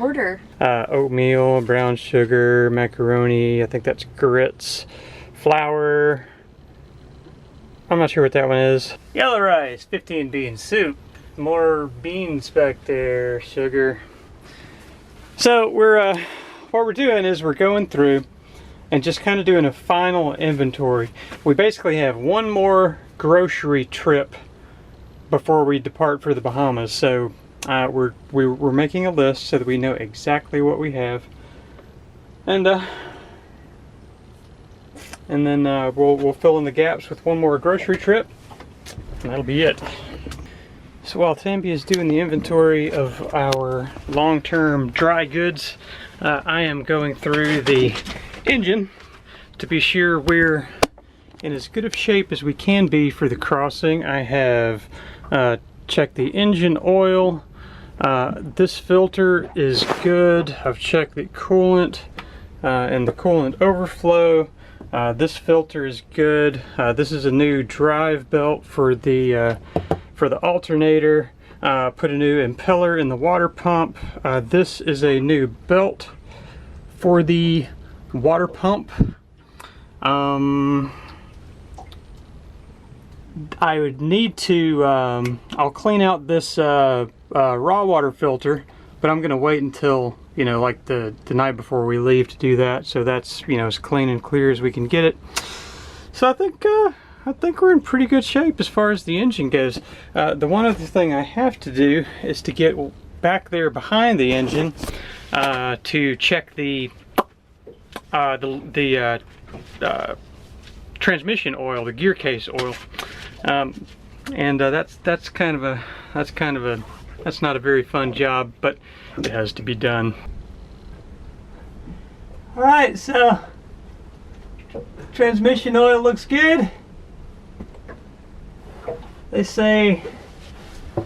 Order. Oatmeal, brown sugar, macaroni, I think that's grits, flour. I'm not sure what that one is. Yellow rice, 15 bean soup. More beans back there, sugar. So what we're doing is we're going through and just kind of doing a final inventory. We basically have one more grocery trip before we depart for the Bahamas. So we're making a list so that we know exactly what we have, and then we'll fill in the gaps with one more grocery trip, and that'll be it. So while Tambi is doing the inventory of our long-term dry goods, I am going through the engine to be sure we're in as good of shape as we can be for the crossing. I have checked the engine oil. This filter is good. I've checked the coolant and the coolant overflow. This filter is good. This is a new drive belt for the alternator. Put a new impeller in the water pump. This is a new belt for the water pump. I would need to, I'll clean out this raw water filter, but I'm gonna wait until, you know, like the night before we leave to do that, so that's, you know, as clean and clear as we can get it. So I think we're in pretty good shape as far as the engine goes. The one other thing I have to do is to get back there behind the engine to check the transmission oil, the gear case oil, and that's not a very fun job, but it has to be done. All right, so transmission oil looks good. They say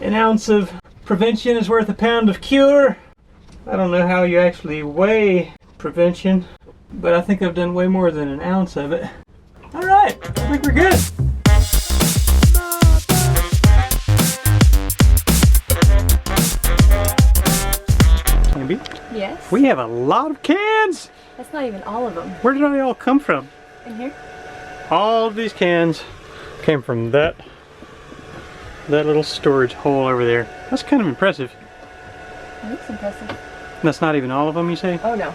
an ounce of prevention is worth a pound of cure. I don't know how you actually weigh prevention, but I think I've done way more than an ounce of it. All right, I think we're good. Tambi? Yes? We have a lot of cans! That's not even all of them. Where did they all come from? In here? All of these cans came from that little storage hole over there. That's kind of impressive. That looks impressive. That's not even all of them, you say? Oh no.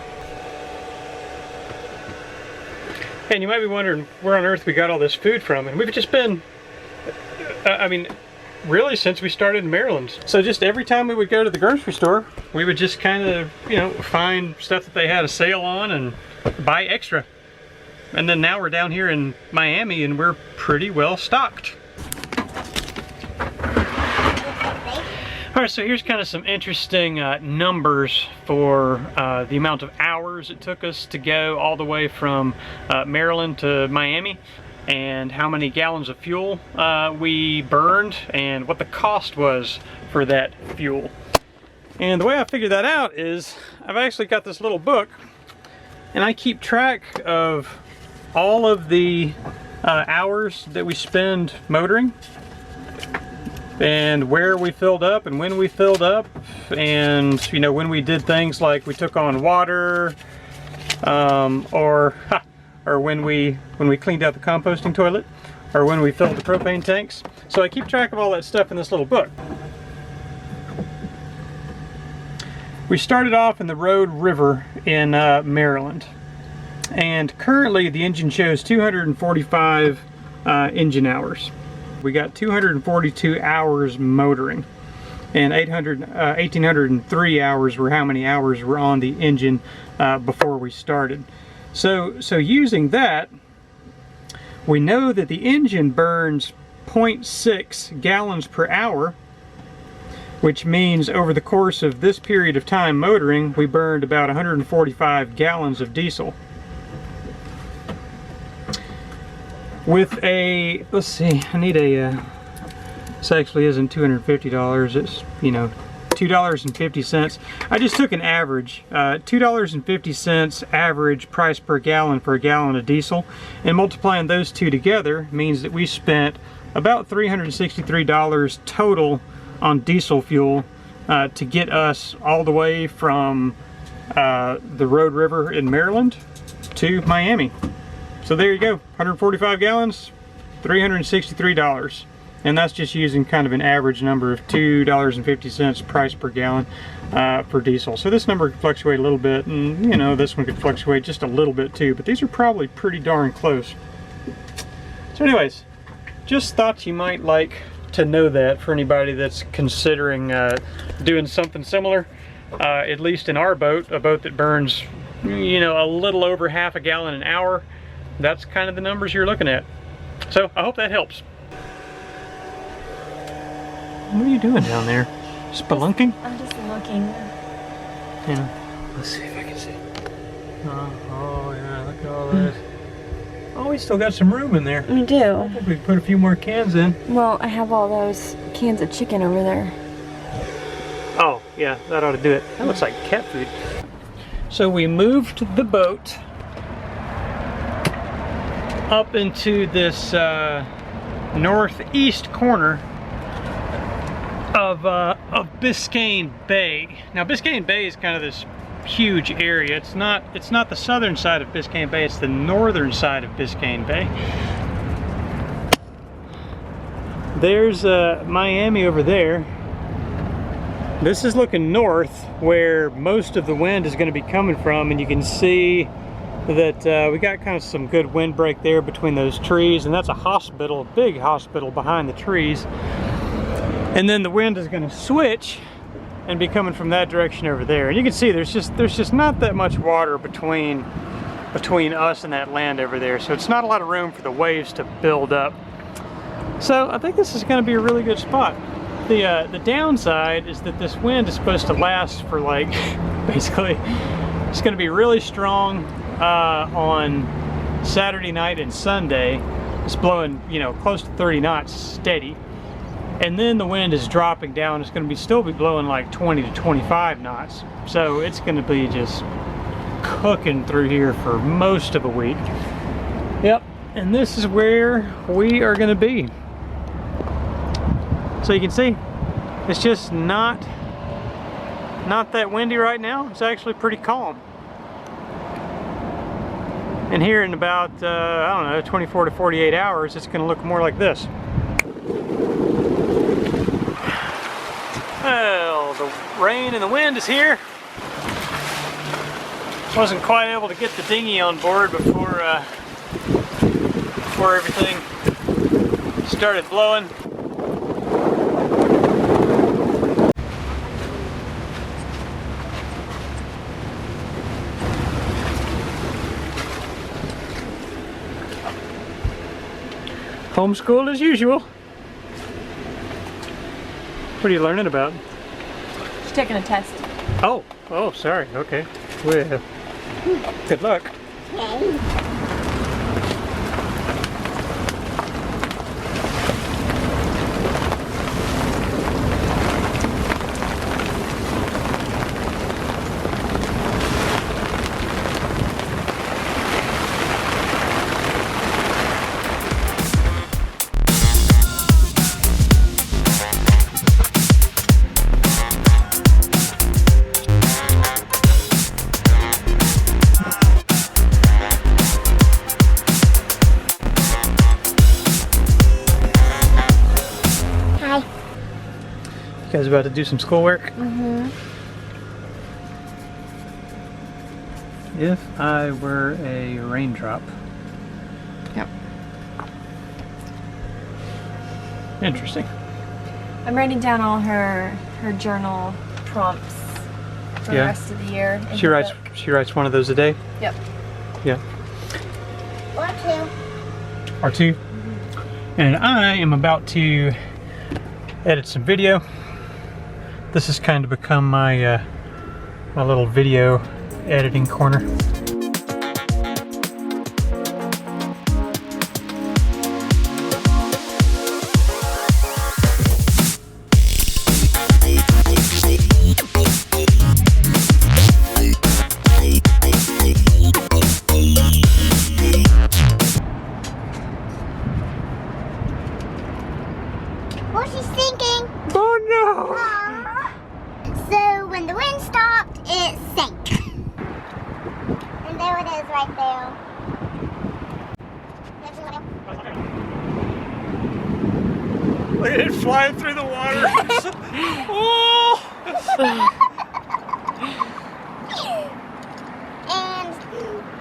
And you might be wondering where on earth we got all this food from, and we've just been, I mean, really since we started in Maryland. So just every time we would go to the grocery store, we would just kind of, you know, find stuff that they had a sale on and buy extra. And then now we're down here in Miami and we're pretty well stocked. All right, so here's kind of some interesting numbers for the amount of hours it took us to go all the way from Maryland to Miami, and how many gallons of fuel we burned, and what the cost was for that fuel. And the way I figured that out is I've actually got this little book, and I keep track of all of the hours that we spend motoring, and where we filled up and when we filled up, and you know, when we did things like we took on water, or when we cleaned out the composting toilet, or when we filled the propane tanks. So I keep track of all that stuff in this little book. We started off in the Road River in Maryland, and currently the engine shows 245 engine hours. We got 242 hours motoring, and 1,803 hours were how many hours were on the engine before we started. So using that, we know that the engine burns 0.6 gallons per hour, which means over the course of this period of time motoring, we burned about 145 gallons of diesel. With a, let's see, I need a, this actually isn't $250, it's, you know, $2.50. I just took an average, $2.50 average price per gallon for a gallon of diesel, and multiplying those two together means that we spent about $363 total on diesel fuel to get us all the way from the Road River in Maryland to Miami. So there you go, 145 gallons, $363. And that's just using kind of an average number of $2.50 price per gallon for diesel. So this number could fluctuate a little bit, and you know, this one could fluctuate just a little bit too, but these are probably pretty darn close. So anyways, just thought you might like to know that for anybody that's considering doing something similar. At least in our boat, a boat that burns, you know, a little over half a gallon an hour, that's kind of the numbers you're looking at. So I hope that helps. What are you doing down there? Spelunking? I'm just looking. Yeah. Let's see if I can see. Oh yeah, look at all this. Oh, we still got some room in there. We do. I think we can put a few more cans in. Well, I have all those cans of chicken over there. Oh, yeah, that ought to do it. That looks like cat food. So we moved the boat up into this northeast corner of Biscayne Bay. Now Biscayne Bay is kind of this huge area. It's not the southern side of Biscayne Bay, it's the northern side of Biscayne Bay. There's Miami over there. This is looking north where most of the wind is going to be coming from, and you can see that we got kind of some good windbreak there between those trees, and that's a hospital, a big hospital behind the trees. And then the wind is going to switch and be coming from that direction over there. And you can see there's just not that much water between us and that land over there, so it's not a lot of room for the waves to build up. So I think this is going to be a really good spot. The downside is that this wind is supposed to last for like basically it's going to be really strong on Saturday night and Sunday. It's blowing, you know, close to 30 knots steady. And then the wind is dropping down. It's going to still be blowing like 20 to 25 knots. So it's going to be just cooking through here for most of a week. Yep, and this is where we are going to be. So you can see, it's just not that windy right now. It's actually pretty calm. And here in about, I don't know, 24 to 48 hours, it's going to look more like this. Well, the rain and the wind is here. Wasn't quite able to get the dinghy on board before everything started blowing. Homeschool as usual. What are you learning about? She's taking a test. Oh, sorry. Okay. Well, good luck. You guys about to do some schoolwork? Mm-hmm. If I were a raindrop. Yep. Interesting. I'm writing down all her journal prompts for the rest of the year. She writes one of those a day? Yep. Yeah. Or two. Or two. Mm-hmm. And I am about to edit some video. This has kind of become my my little video editing corner.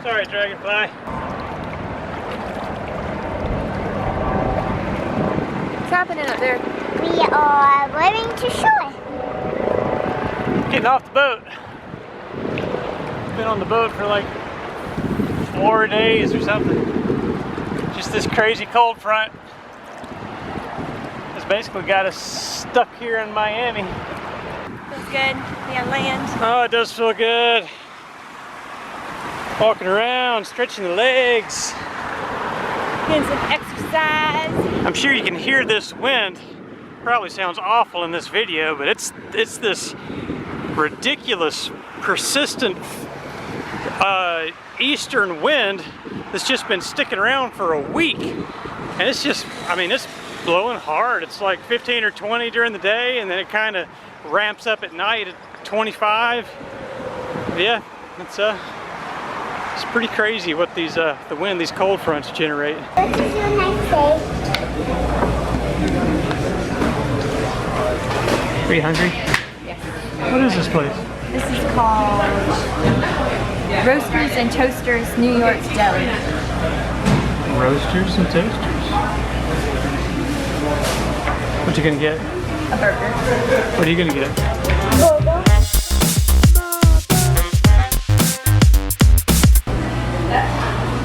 Sorry, Dragonfly. What's happening up there? We are running to shore. Getting off the boat. Been on the boat for like 4 days or something. Just this crazy cold front has basically got us stuck here in Miami. Feels good. Be on land. Oh, it does feel good. Walking around, stretching the legs. Getting some exercise. I'm sure you can hear this wind. Probably sounds awful in this video, but it's this ridiculous, persistent eastern wind that's just been sticking around for a week. And it's just, I mean, it's blowing hard. It's like 15 or 20 during the day, and then it kind of ramps up at night at 25. Yeah, it's pretty crazy what these the wind, these cold fronts generate. This is your next day. Are you hungry? Yes. What is this place? This is called Roasters and Toasters New York Deli. Roasters and Toasters. What you gonna get? A burger. What are you gonna get?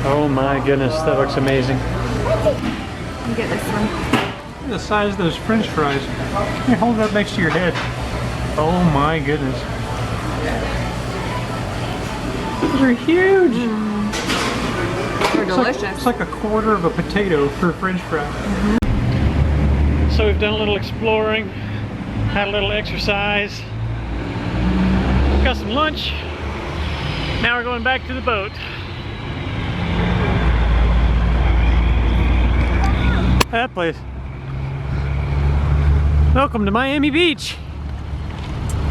Oh my goodness, that looks amazing. You get this one. Look at the size of those French fries. Can you hold it up next to your head? Oh my goodness. Those are huge. They're delicious. It's like a quarter of a potato for a French fry. So we've done a little exploring, had a little exercise, got some lunch. Now we're going back to the boat. That place. Welcome to Miami Beach.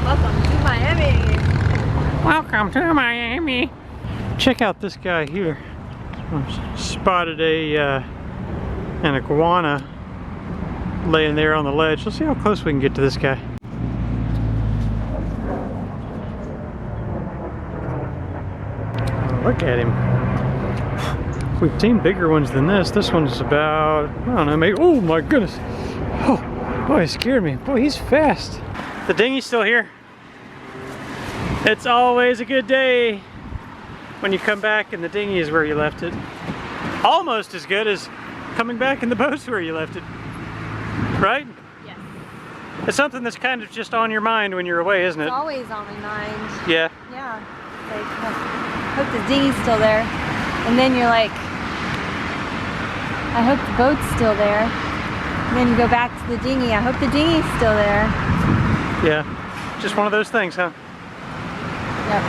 Welcome to Miami. Welcome to Miami. Check out this guy here. Spotted an iguana laying there on the ledge. Let's see how close we can get to this guy. Oh, look at him. We've seen bigger ones than this. This one's about, I don't know, maybe, oh my goodness. Oh, boy, he scared me. Boy, he's fast. The dinghy's still here. It's always a good day when you come back and the dinghy is where you left it. Almost as good as coming back and the boat's where you left it. Right? Yes. It's something that's kind of just on your mind when you're away, isn't it? It's always on my mind. Yeah. Yeah. Like, I hope the dinghy's still there. And then you're like, I hope the boat's still there. And then you go back to the dinghy. I hope the dinghy's still there. Yeah. Just one of those things, huh? Yep.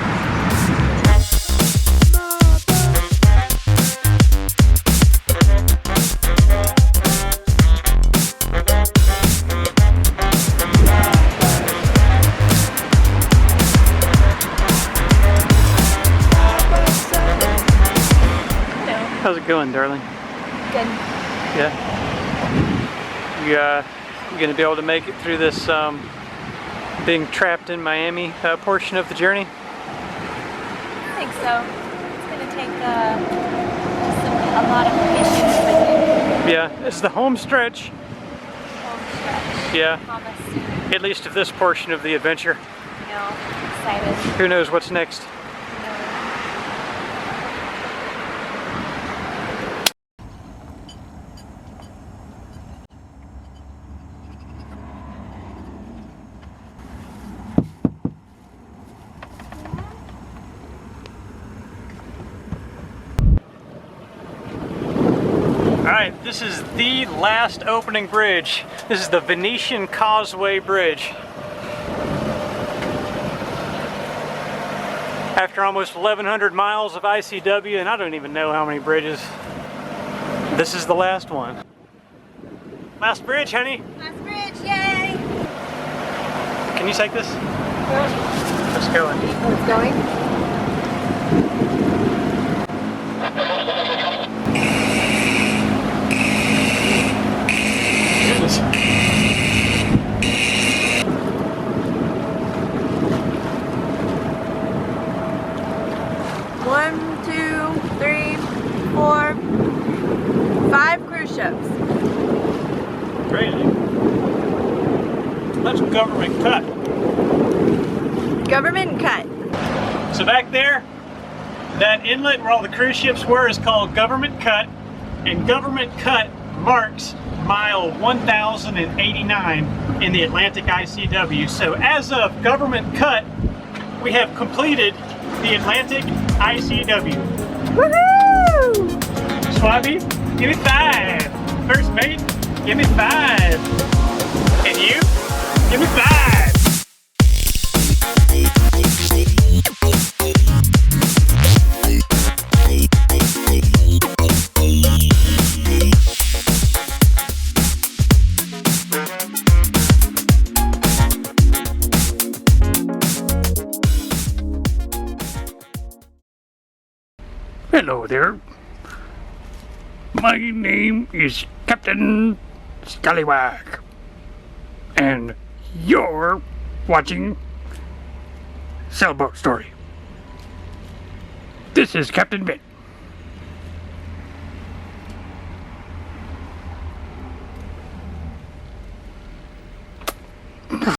How's it going, darling? Good. Yeah. You gonna be able to make it through this being trapped in Miami portion of the journey? I think so. It's going to take a lot of patience with you. Yeah, it's the home stretch. Home stretch. Yeah, Promise. at least of this portion of the adventure. You know, excited. Who knows what's next? Alright, this is the last opening bridge. This is the Venetian Causeway Bridge. After almost 1,100 miles of ICW, and I don't even know how many bridges, this is the last one. Last bridge, honey. Last bridge, yay! Can you take this? Let's go. Oh, it's going? Goodness. One, two. 3, 4, 5 cruise ships. Crazy. That's government cut. Government cut. So back there, that inlet where all the cruise ships were is called Government Cut, and Government Cut marks mile 1089 in the Atlantic ICW. So as of Government Cut, we have completed the Atlantic ICW. Woohoo! Swabby, give me 5. First mate, give me 5. And you, give me 5. Hello there. My name is Captain Scallywag, and you're watching Sailboat Story. This is Captain Ben.